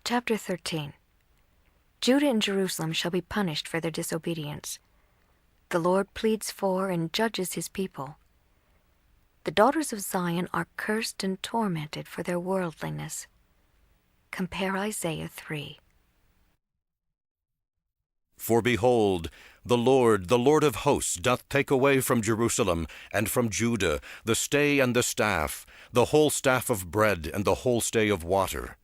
Chapter 13. Judah and Jerusalem shall be punished for their disobedience. The Lord pleads for and judges his people. The daughters of Zion are cursed and tormented for their worldliness. Compare Isaiah 3. For behold, the Lord of hosts, doth take away from Jerusalem and from Judah the stay and the staff, the whole staff of bread and the whole stay of water,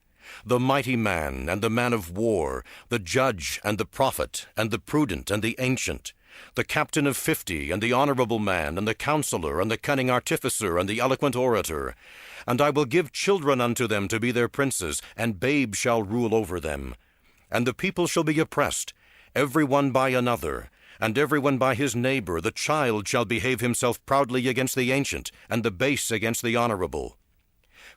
the mighty man and the man of war, the judge and the prophet and the prudent and the ancient, the captain of 50 and the honorable man and the counselor and the cunning artificer and the eloquent orator. And I will give children unto them to be their princes, and babes shall rule over them. And the people shall be oppressed, every one by another, and every one by his neighbor. The child shall behave himself proudly against the ancient, and the base against the honorable.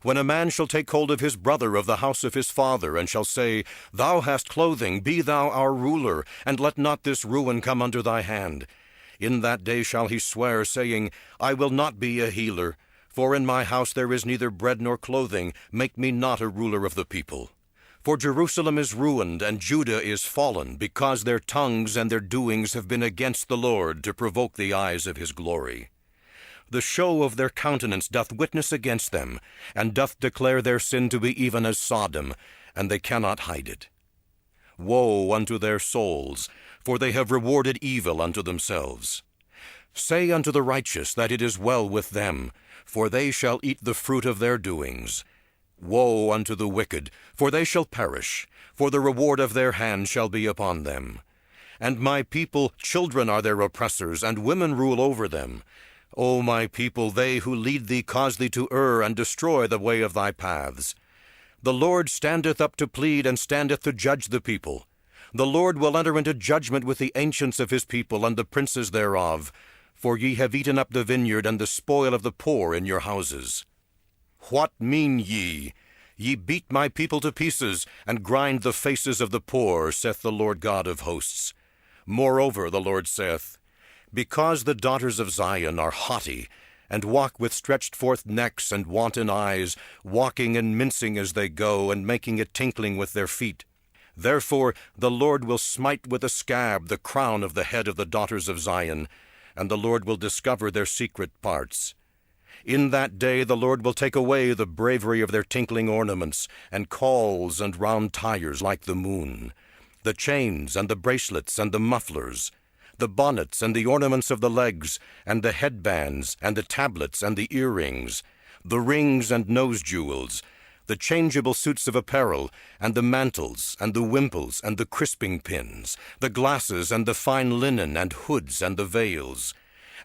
When a man shall take hold of his brother of the house of his father, and shall say, Thou hast clothing, be thou our ruler, and let not this ruin come under thy hand. In that day shall he swear, saying, I will not be a healer, for in my house there is neither bread nor clothing. Make me not a ruler of the people. For Jerusalem is ruined, and Judah is fallen, because their tongues and their doings have been against the Lord, to provoke the eyes of his glory. The show of their countenance doth witness against them, and doth declare their sin to be even as Sodom, and they cannot hide it. Woe unto their souls, for they have rewarded evil unto themselves. Say unto the righteous that it is well with them, for they shall eat the fruit of their doings. Woe unto the wicked, for they shall perish, for the reward of their hand shall be upon them. And my people, children are their oppressors, and women rule over them. O my people, they who lead thee cause thee to err, and destroy the way of thy paths. The Lord standeth up to plead, and standeth to judge the people. The Lord will enter into judgment with the ancients of his people, and the princes thereof. For ye have eaten up the vineyard, and the spoil of the poor in your houses. What mean ye? Ye beat my people to pieces, and grind the faces of the poor, saith the Lord God of hosts. Moreover, the Lord saith, Because the daughters of Zion are haughty, and walk with stretched forth necks and wanton eyes, walking and mincing as they go, and making a tinkling with their feet. Therefore the Lord will smite with a scab the crown of the head of the daughters of Zion, and the Lord will discover their secret parts. In that day the Lord will take away the bravery of their tinkling ornaments, and cauls and round tires like the moon, the chains and the bracelets and the mufflers, the bonnets and the ornaments of the legs, and the headbands and the tablets and the earrings, the rings and nose jewels, the changeable suits of apparel, and the mantles, and the wimples, and the crisping pins, the glasses, and the fine linen, and hoods, and the veils.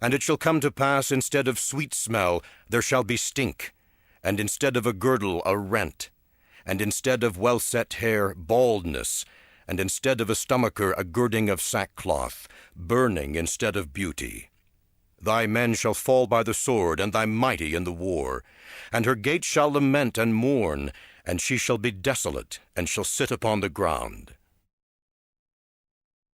And it shall come to pass, instead of sweet smell, there shall be stink, and instead of a girdle, a rent, and instead of well-set hair, baldness, and instead of a stomacher, a girding of sackcloth, burning instead of beauty. Thy men shall fall by the sword, and thy mighty in the war. And her gates shall lament and mourn, and she shall be desolate, and shall sit upon the ground.